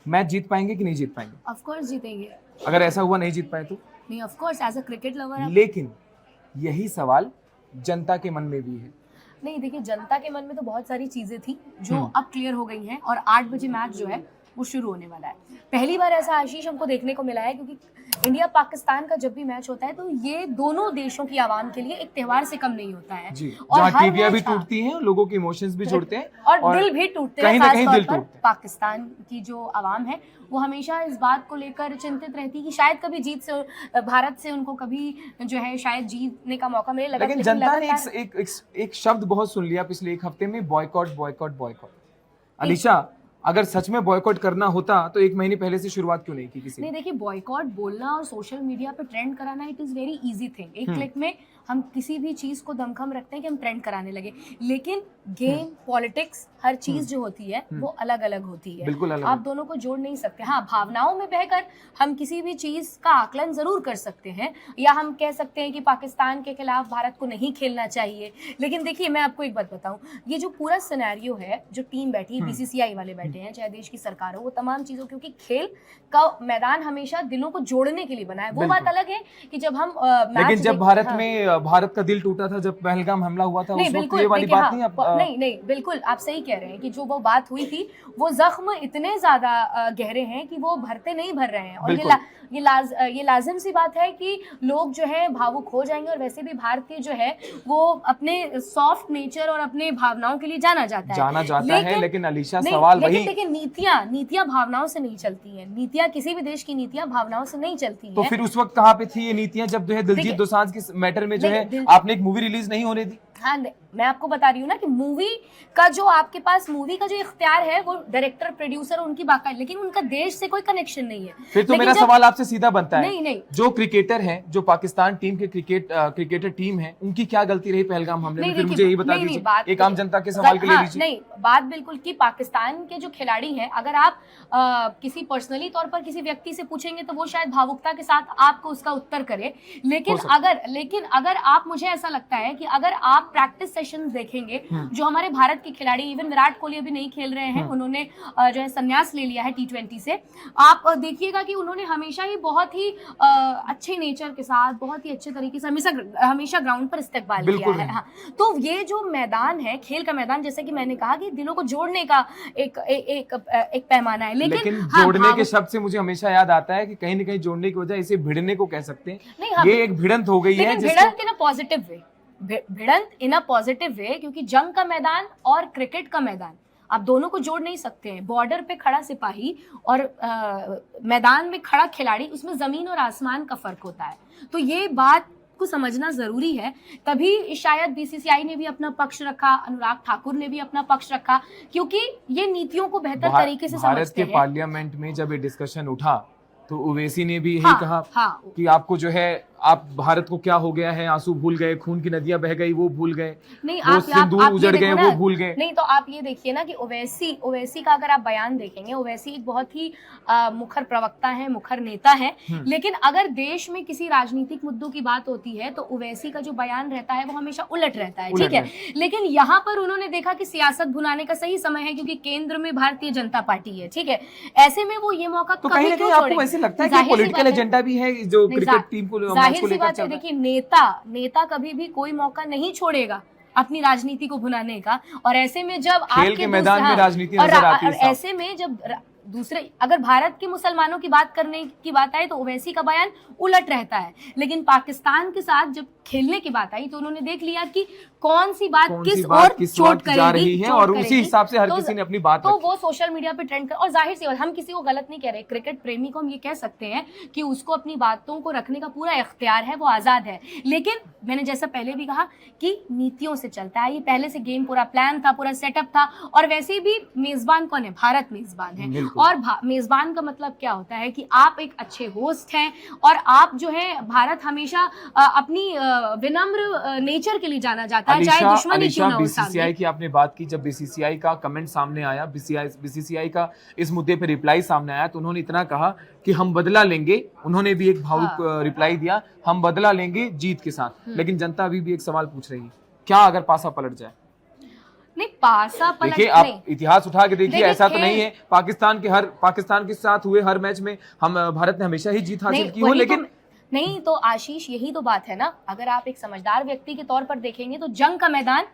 Match जीत पाएंगे कि नहीं जीत पाएंगे? ऑफ कोर्स जीतेंगे। अगर ऐसा हुआ नहीं जीत पाए तो? नहीं, of course as a cricket lover लेकिन यही सवाल जनता के मन में भी है। नहीं, देखिए जनता के मन में तो बहुत सारी चीजें थी जो हम्म। अब क्लियर हो गई हैं और 8 बजे मैच जो है वो शुरू होने वाला है। पहली बार ऐसा आशीष हमको देखने को मिला है, क्योंकि इंडिया पाकिस्तान का जब भी मैच होता है तो ये दोनों देशों की आवाम के लिए एक त्योहार से कम नहीं होता है। जी, और जहाँ हर टीवियां भी मैच, हाँ, टूटती हैं, लोगों के इमोशंस भी जुड़ते हैं और दिल भी टूटते हैं। कहीं ना खास कहीं तौर दिल पर टूटते हैं। पाकिस्तान की जो आवाम है वो हमेशा इस बात को लेकर चिंतित रहती है कि शायद कभी जीत से भारत से उनको कभी जो है शायद जीतने का मौका मिले। लेकिन जनता ने एक शब्द बहुत सुन लिया पिछले एक हफ्ते में, बॉयकॉट बॉयकॉट बॉयकॉट। अलीशा, अगर सच में बॉयकॉट करना होता तो 1 महीने पहले से शुरुआत क्यों नहीं की किसी ने? नहीं, देखिए बॉयकॉट बोलना और सोशल मीडिया पे ट्रेंड कराना it is very easy thing. एक क्लिक में हम किसी भी चीज को दमखम रखते हैं कि हम ट्रेंड कराने लगे, लेकिन गेम, पॉलिटिक्स, हर चीज जो होती है वो अलग अलग होती है। बिल्कुल अलग। आप दोनों को जोड़ नहीं सकते। हाँ, भावनाओं में बहकर हम किसी भी चीज का आकलन जरूर कर सकते हैं, या हम कह सकते हैं कि पाकिस्तान के खिलाफ भारत को नहीं खेलना चाहिए। लेकिन देखिए मैं आपको एक बात बताऊं, ये जो पूरा सिनेरियो है, जो टीम बैठी, बीसीसीआई वाले बैठे हैं, चाहे देश की सरकार हो, वो तमाम चीजों, क्योंकि खेल का मैदान हमेशा दिलों को जोड़ने के लिए बना है। वो बात अलग है कि जब हम लेकिन जब भारत का दिल टूटा था, जब पहलगाम हमला हुआ था, उस वक्त ये वाली बात नहीं। नहीं, बिल्कुल आप सही कह रहे हैं कि जो वो बात हुई थी, वो जख्म इतने ज्यादा गहरे हैं कि वो भरते नहीं भर रहे हैं। और ये लाजिम सी बात है कि लोग जो है भावुक हो जाएंगे। और वैसे भी भारतीय जो है वो अपने सॉफ्ट नेचर और अपने भावनाओं के लिए जाना जाता है। लेकिन अलीशा, सवाल वही, लेकिन नीतियां भावनाओं से नहीं चलती हैं। नीतियां, किसी भी देश की नीतियां भावनाओं से नहीं चलती हैं। तो फिर उस वक्त कहाँ पे थी ये नीतियां, जब जो है दिलजीत दोसांझ के मैटर में जो है आपने एक मूवी रिलीज नहीं होने दी? हाँ, मैं आपको बता रही हूँ ना कि मूवी का जो आपके पास मूवी का जो इख्तियार है वो डायरेक्टर, प्रोड्यूसर उनकी बाकायदा, लेकिन उनका देश से कोई कनेक्शन नहीं है। फिर तो मेरा सवाल आपसे सीधा बनता है, नहीं, जो क्रिकेटर हैं, जो पाकिस्तान टीम के क्रिकेटर टीम है, उनकी क्या गलती रही पहलगाम हमले में? फिर मुझे यही बता दीजिए, एक आम जनता के सवाल के लिए लीजिए। नहीं, बात बिल्कुल कि पाकिस्तान के जो खिलाड़ी हैं, अगर आप किसी पर्सनली तौर पर किसी व्यक्ति से पूछेंगे तो वो शायद भावुकता के साथ आपको उसका उत्तर करे। लेकिन अगर आप, मुझे ऐसा लगता है कि अगर आप प्रैक्टिस सेशन देखेंगे, जो हमारे भारत के खिलाड़ी, इवन विराट कोहली अभी नहीं खेल रहे हैं, उन्होंने जो है संन्यास ले लिया है T20 से, आप देखिएगा कि उन्होंने हमेशा ही बहुत ही अच्छे नेचर के साथ, बहुत ही अच्छे तरीके से हमेशा ग्राउंड पर इस्तेकबाल किया है। हाँ, तो ये जो मैदान है, खेल का मैदान, जैसे कि मैंने कहा कि दिलों को जोड़ने का एक पैमाना है। लेकिन जोड़ने के शब्द से मुझे हमेशा याद आता है कि कहीं न कहीं जोड़ने की वजह इसे भिड़ने को कह सकते हैं। ये एक भिड़ंत हो गई है, भिड़ंत इन अ पॉजिटिव वे, भिड़ंत इन अ पॉजिटिव वे, क्योंकि जंग का मैदान और क्रिकेट का मैदान आप दोनों को जोड़ नहीं सकते हैं। बॉर्डर पे खड़ा सिपाही और मैदान में खड़ा खिलाड़ी, उसमें जमीन और आसमान का फर्क होता है। तो ये बात को समझना जरूरी है। तभी शायद बीसीसीआई ने भी अपना पक्ष रखा, अनुराग ठाकुर ने भी अपना पक्ष रखा, क्योंकि ये नीतियों को बेहतर तरीके से समझते हैं। भारत के पार्लियामेंट में जब ये डिस्कशन उठा तो ओवैसी ने भी यही कहा कि आपको जो है, आप भारत को क्या हो गया है, आंसू भूल गए, खून की नदियां बह गई वो भूल गए, नहीं, वो सिंदूर उजड़ गए वो भूल गए। नहीं, तो आप ये देखिए ना कि ओवैसी का अगर आप बयान देखेंगे, ओवैसी एक बहुत ही मुखर प्रवक्ता है, मुखर नेता है। लेकिन अगर देश में किसी राजनीतिक मुद्दों की बात होती है तो ओवैसी का जो बयान रहता है वो हमेशा उलट रहता है, ठीक है। लेकिन यहाँ पर उन्होंने देखा कि सियासत भुनाने का सही समय है, क्योंकि केंद्र में भारतीय जनता पार्टी है, ठीक है। ऐसे में वो ये मौका तो कहीं ना कहीं आपको ऐसे लगता है कि पॉलिटिकल एजेंडा भी है जो क्रिकेट टीम को जाहिर सी बात है। देखिए, नेता कभी भी कोई मौका नहीं छोड़ेगा अपनी राजनीति को भुनाने का। और ऐसे में जब खेल के मैदान में राजनीति नजर आती है, ऐसे में जब दूसरे, अगर भारत के मुसलमानों की बात करने की बात आए तो ओवैसी का बयान उलट रहता है। लेकिन पाकिस्तान के साथ जब खेलने की बात आई तो उन्होंने देख लिया कि कौन सी बात किस और चोट करेगी है, और उसी हिसाब से हर किसी ने अपनी बात तो वो सोशल मीडिया पे ट्रेंड कर। और जाहिर सी बात, हम किसी को गलत नहीं कह रहे, क्रिकेट प्रेमी को हम ये कह सकते हैं कि उसको अपनी बातों को रखने का पूरा इख्तियार है, वो आजाद है। लेकिन मैंने जैसा पहले भी कहा कि नीतियों से चलता है। ये पहले से गेम पूरा प्लान था, पूरा सेटअप था। और वैसे भी मेजबान कौन है? भारत मेजबान है। और मेजबान का मतलब क्या होता है कि आप एक अच्छे होस्ट हैं, और आप जो है, भारत हमेशा अपनी विनम्र नेचर के लिए जाना जाता है, चाहे दुश्मनी क्यों ना हो। बीसीसीआई की आपने बात की, जब बीसीसीआई का कमेंट सामने आया, बीसीसीआई का इस मुद्दे पे रिप्लाई सामने आया, तो उन्होंने इतना कहा कि हम बदला लेंगे। उन्होंने भी एक भावुक रिप्लाई दिया, हम बदला लेंगे जीत के साथ। लेकिन जनता अभी भी एक सवाल पूछ रही है, क्या अगर पासा पलट जाए? नहीं, पासा पलट देखिए नहीं। आप इतिहास उठा के देखिए, देखिए, ऐसा तो खेल- नहीं है पाकिस्तान के साथ हुए हर मैच में हम भारत ने हमेशा ही जीत हासिल नहीं, की हो, वही लेकिन नहीं तो आशीष, यही तो बात है ना। अगर आप एक समझदार व्यक्ति के तौर पर देखेंगे तो जंग का मैदान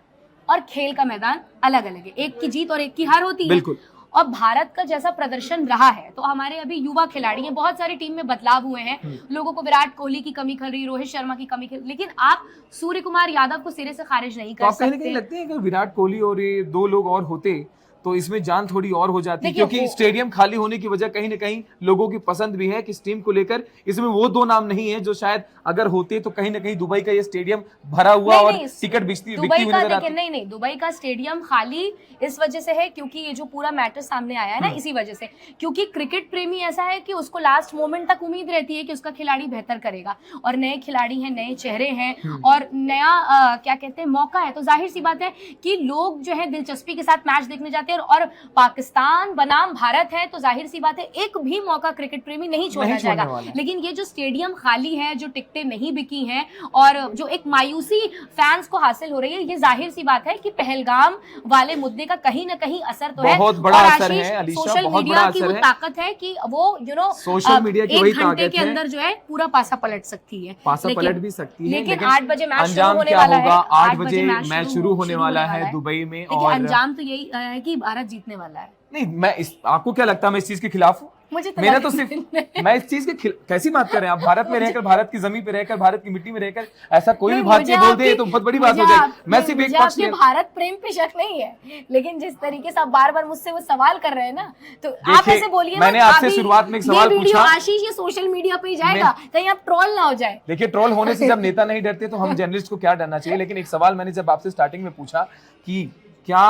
और खेल का मैदान अलग अलग है, एक की जीत और एक की हार होती है। बिल्कुल। और भारत का जैसा प्रदर्शन रहा है, तो हमारे अभी युवा खिलाड़ी हैं, बहुत सारी टीम में बदलाव हुए हैं, लोगों को विराट कोहली की कमी खल रही, रोहित शर्मा की कमी खल, लेकिन आप सूर्य कुमार यादव को सिरे से खारिज नहीं तो कर आप कहीं ना सकते। कहीं लगते हैं कि विराट कोहली और ये दो लोग और होते तो इसमें जान थोड़ी और हो जाती, देखिए, क्योंकि स्टेडियम खाली होने की वजह कहीं ना कहीं लोगों की पसंद भी है कि इस टीम को लेकर इसमें वो दो नाम नहीं है जो शायद अगर होते तो कहीं ना कहीं दुबई का ये स्टेडियम भरा हुआ और टिकट बिकती दुबई हुई का नजर देखिए, आती। नहीं, दुबई का स्टेडियम खाली इस वजह से है क्योंकि ये जो पूरा मैटर सामने आया है ना, इसी वजह से, क्योंकि क्रिकेट प्रेमी ऐसा है कि उसको लास्ट मोमेंट तक उम्मीद रहती है कि उसका खिलाड़ी बेहतर करेगा, और नए खिलाड़ी हैं, नए चेहरे हैं, और नया क्या कहते हैं, मौका है, तो जाहिर सी बात है कि लोग जो है दिलचस्पी के साथ मैच देखने जाते हैं। और पाकिस्तान बनाम भारत है, तो जाहिर सी बात है एक भी मौका क्रिकेट प्रेमी नहीं छोड़ना चाहेगा। लेकिन ये जो स्टेडियम खाली है, जो टिकटें नहीं बिकी हैं, और जो एक मायूसी फैंस को हासिल हो रही है, ये जाहिर सी बात है कि पहलगाम वाले मुद्दे का कहीं ना कहीं असर तो है। बहुत बड़ा और असर आशीष, है अलीशा, सोशल बहुत मीडिया बड़ा की असर वो है। ताकत है कि वो सोशल मीडिया की वही एक घंटे ताकत के है। अंदर जो है पूरा पासा पलट सकती है, पासा पलट भी सकती है, लेकिन 8 बजे मैच शुरू अंजाम होने क्या वाला होगा? है, 8 बजे मैच शुरू होने वाला है दुबई में, देखिए और अंजाम तो यही है कि भारत जीतने वाला है। नहीं, आपको क्या लगता है मैं इस चीज के खिलाफ हूँ? मुझे तो मेरा तो सिर्फ मैं इस चीज के कैसी बात कर रहे हैं आप? भारत में रहकर, भारत की जमीन पे रहकर, भारत की मिट्टी में रहकर ऐसा कोई भी भारतीय बोल दे तो बहुत बड़ी बात हो जाएगी। मैं सिर्फ एक पक्ष में, भारत प्रेम पे शक नहीं है, लेकिन जिस तरीके से आप बार बार मुझसे वो सवाल कर रहे हैं ना, तो आप ऐसे बोलिए। मैंने आपसे शुरुआत में एक सवाल पूछा, आशीष ये सोशल मीडिया पे ही जाएगा, कहीं आप ट्रोल ना हो जाए। देखिए, ट्रोल होने से जब नेता नहीं डरते तो हम जर्नलिस्ट को क्या डरना चाहिए। लेकिन एक सवाल मैंने जब आपसे स्टार्टिंग में पूछा कि क्या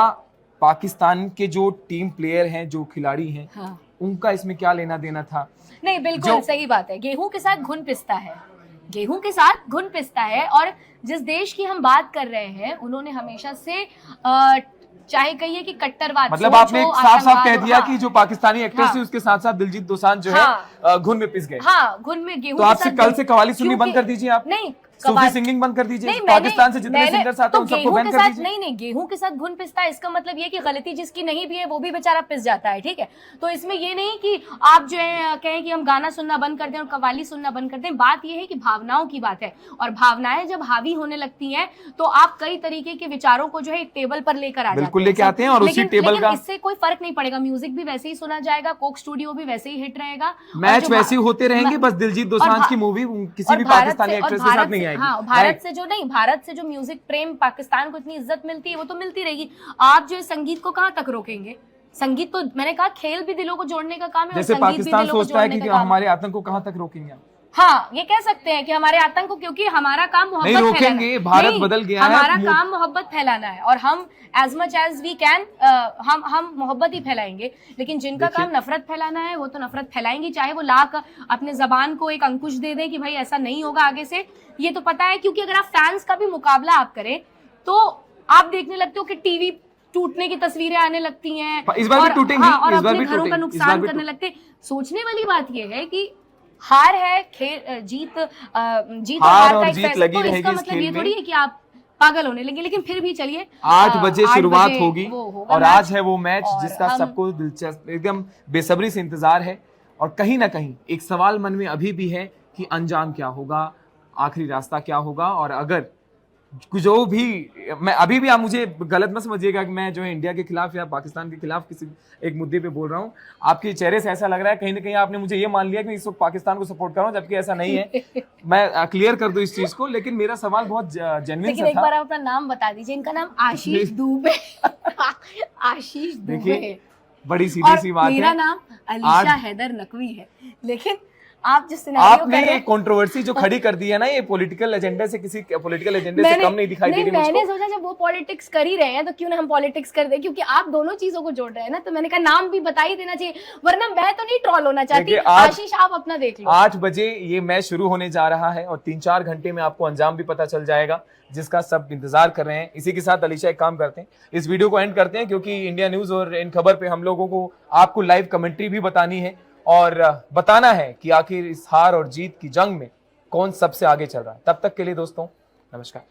पाकिस्तान के जो टीम प्लेयर हैं, जो खिलाड़ी हैं, हाँ। उनका इसमें क्या लेना देना था? नहीं, बिल्कुल सही बात है। गेहूं के साथ घुन पिसता है, गेहूं के साथ घुन पिसता है। और जिस देश की हम बात कर रहे हैं, उन्होंने हमेशा से चाहे कहिए कि कट्टरवाद, मतलब आपने साफ साफ कह दिया कि जो पाकिस्तानी एक्ट्रेस थी उसके साथ साथ दिलजीत दोसांझ जो है घुन में पिस गए। हाँ, घुन में गेहूं। तो आपसे कल से कव्वाली सुननी बंद कर दीजिए आप। नहीं, सूफी सिंगिंग बंद कर दीजिए। पाकिस्तान से जितने सिंगर्स आते हैं उन सबको बैन कर दीजिए। नहीं, गेहूं के साथ घुन पिसता है, इसका मतलब ये कि गलती जिसकी नहीं भी है वो भी बेचारा पिस जाता है, ठीक है। तो इसमें ये नहीं कि आप जो है कहें कि हम गाना सुनना बंद कर दें और कव्वाली सुनना बंद कर दें। बात ये है कि भावनाओं की बात है, और भावनाएं जब हावी होने लगती हैं तो आप कई तरीके के विचारों को जो है एक टेबल पर लेकर आ जाते हैं, बिल्कुल लेके आते हैं, और उसी टेबल का इससे कोई फर्क नहीं पड़ेगा। म्यूजिक भी वैसे ही सुना जाएगा, कोक स्टूडियो भी वैसे ही हिट रहेगा, मैच वैसे ही होते रहेंगे, बस दिलजीत दोसांझ की मूवी किसी भी पाकिस्तानी एक्ट्रेस के साथ नहीं आएगी। भारत से जो म्यूजिक प्रेम पाकिस्तान को इतनी इज्जत मिलती है वो तो मिलती रहेगी। आप जो है संगीत को कहाँ तक रोकेंगे? संगीत तो मैंने कहा खेल भी दिलों को जोड़ने का काम है, जैसे पाकिस्तान सोचता है कि हमारे आतंक को कहाँ तक रोकेंगे? हाँ, ये कह सकते हैं कि हमारे आतंक को, क्योंकि हमारा काम मोहब्बत नहीं रोकेंगे, भारत बदल गया है, हमारा काम मोहब्बत फैलाना है, और हम as much as we can हम मोहब्बत ही फैलाएंगे। लेकिन जिनका काम नफरत फैलाना है वो तो नफरत फैलाएंगे, चाहे वो लाख अपने जबान को एक अंकुश दे दें कि भाई ऐसा नहीं होगा आगे से। ये तो पता है, क्योंकि अगर आप फैंस का भी मुकाबला आप करें तो आप देखने लगते हो कि टीवी टूटने की तस्वीरें आने लगती हैं, इस बार भी टूटेंगी, और अपने घरों का नुकसान करने लगते। सोचने वाली बात यह है कि हार है, जीत और हार का एक फैसला, तो इसका मतलब ये थोड़ी है कि आप पागल होने लगे। लेकिन फिर भी चलिए, 8 बजे शुरुआत होगी, और आज है वो मैच जिसका सबको दिलचस्प, एकदम बेसब्री से इंतजार है। और कहीं ना कहीं एक सवाल मन में अभी भी है कि अंजाम क्या होगा, आखिरी रास्ता क्या होगा। और अगर जो भी, मैं अभी भी, आप मुझे गलत मत समझिएगा कि मैं जो है इंडिया के खिलाफ या पाकिस्तान के खिलाफ किसी एक मुद्दे पे बोल रहा हूँ। आपके चेहरे से ऐसा लग रहा है कहीं ना कहीं आपने मुझे ये मान लिया कि इस वक्त पाकिस्तान को सपोर्ट कर रहा हूँ, जबकि ऐसा नहीं है। मैं क्लियर कर दूं इस चीज को, लेकिन मेरा सवाल बहुत जेन्युइन सा था। एक बार आप अपना नाम बता दीजिए। इनका नाम आशीष दुबे। आशीष दुबे, बड़ी सीधी सी बात है। मेरा नाम अलीशा हैदर नकवी है। लेकिन आप जिस आपने ये कंट्रोवर्सी जो खड़ी कर दी है ना, ये पॉलिटिकल एजेंडे से, किसी पॉलिटिकल एजेंडे से कम नहीं दिखाई दे रही। मैंने सोचा जब वो पॉलिटिक्स कर ही रहे हैं तो क्यों ना हम पॉलिटिक्स कर दें, क्योंकि आप दोनों चीजों को जोड़ रहे हैं ना, तो मैंने कहा नाम भी बता ही देना चाहिए, वरना मैं तो नहीं ट्रोल होना चाहती। आशीष आप अपना देख लो। 8 बजे ये मैच शुरू होने जा रहा है, और 3-4 घंटे में आपको अंजाम भी पता चल जाएगा, जिसका सब इंतजार कर रहे हैं। इसी के साथ अलीशा एक काम करते हैं, इस वीडियो को एंड करते हैं, क्योंकि इंडिया न्यूज और इन खबर पे हम लोगों को आपको लाइव कमेंट्री भी बतानी है, और बताना है कि आखिर इस हार और जीत की जंग में कौन सबसे आगे चल रहा है। तब तक के लिए दोस्तों, नमस्कार।